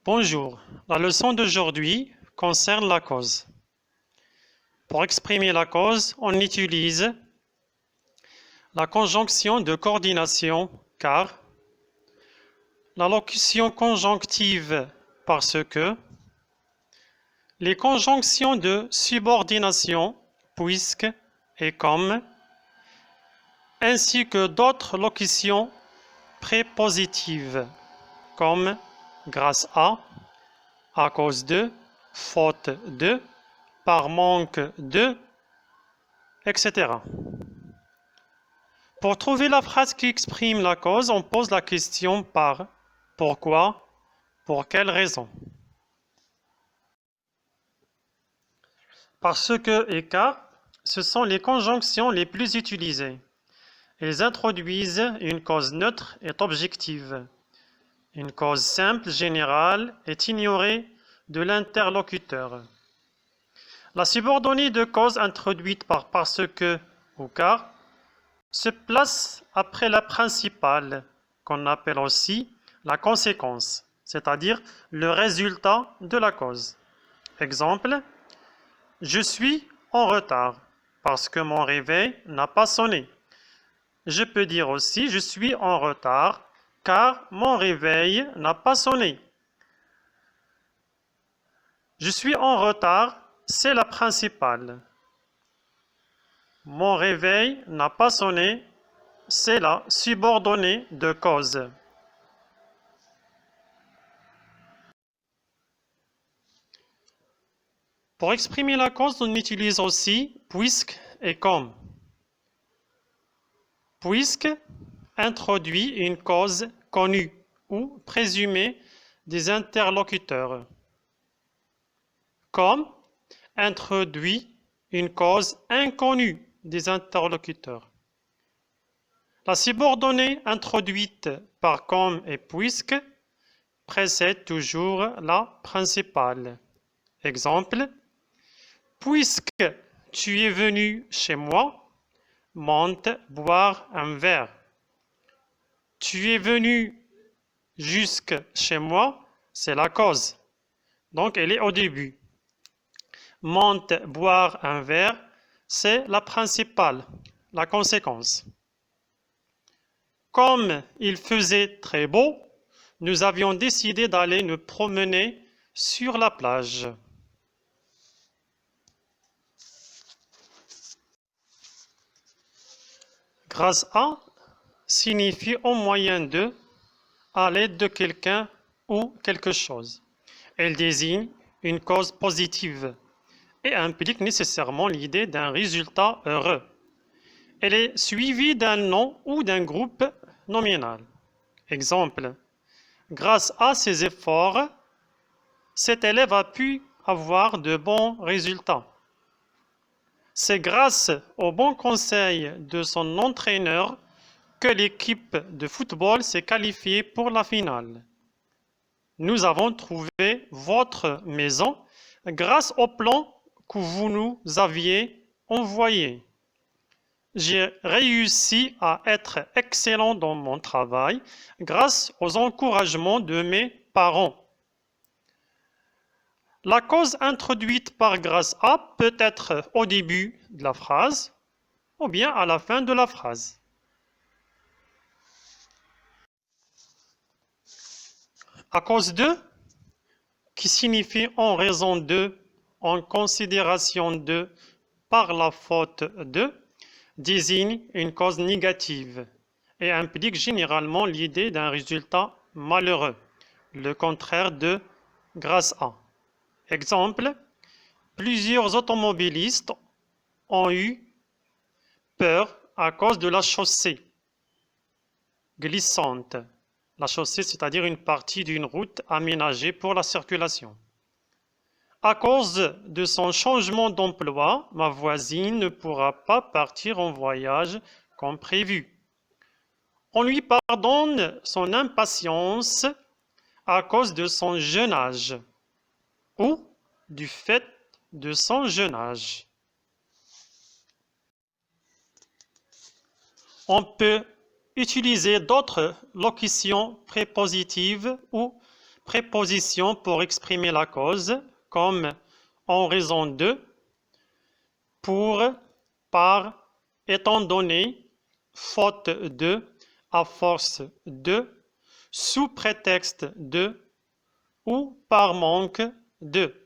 Bonjour, la leçon d'aujourd'hui concerne la cause. Pour exprimer la cause, on utilise la conjonction de coordination car, la locution conjonctive parce que, les conjonctions de subordination puisque et comme, ainsi que d'autres locutions prépositives comme grâce à cause de, faute de, par manque de, etc. Pour trouver la phrase qui exprime la cause, on pose la question par pourquoi, pour quelle raison. Parce que et car, ce sont les conjonctions les plus utilisées. Elles introduisent une cause neutre et objective. Une cause simple, générale, est ignorée de l'interlocuteur. La subordonnée de cause introduite par parce que ou car se place après la principale, qu'on appelle aussi la conséquence, c'est-à-dire le résultat de la cause. Exemple, je suis en retard parce que mon réveil n'a pas sonné. Je peux dire aussi je suis en retard car mon réveil n'a pas sonné. Je suis en retard, c'est la principale. Mon réveil n'a pas sonné, c'est la subordonnée de cause. Pour exprimer la cause, on utilise aussi puisque et comme. Puisque introduit une cause connue ou présumée des interlocuteurs. Comme introduit une cause inconnue des interlocuteurs. La subordonnée introduite par comme et puisque précède toujours la principale. Exemple, puisque tu es venu chez moi, monte boire un verre. Tu es venu jusque chez moi, c'est la cause. Donc, elle est au début. Monte boire un verre, c'est la principale, la conséquence. Comme il faisait très beau, nous avions décidé d'aller nous promener sur la plage. Grâce à signifie au moyen de, à l'aide de quelqu'un ou quelque chose. Elle désigne une cause positive et implique nécessairement l'idée d'un résultat heureux. Elle est suivie d'un nom ou d'un groupe nominal. Exemple, grâce à ses efforts, cet élève a pu avoir de bons résultats. C'est grâce au bon conseil de son entraîneur que l'équipe de football s'est qualifiée pour la finale. Nous avons trouvé votre maison grâce au plan que vous nous aviez envoyé. J'ai réussi à être excellent dans mon travail grâce aux encouragements de mes parents. La cause introduite par grâce à peut être au début de la phrase ou bien à la fin de la phrase. À cause de, qui signifie en raison de, en considération de, par la faute de, désigne une cause négative et implique généralement l'idée d'un résultat malheureux, le contraire de grâce à. Exemple, plusieurs automobilistes ont eu peur à cause de la chaussée glissante. La chaussée, c'est-à-dire une partie d'une route aménagée pour la circulation. À cause de son changement d'emploi, ma voisine ne pourra pas partir en voyage comme prévu. On lui pardonne son impatience à cause de son jeune âge ou du fait de son jeune âge. On peut utiliser d'autres locutions prépositives ou prépositions pour exprimer la cause, comme en raison de, pour, par, étant donné, faute de, à force de, sous prétexte de ou par manque de.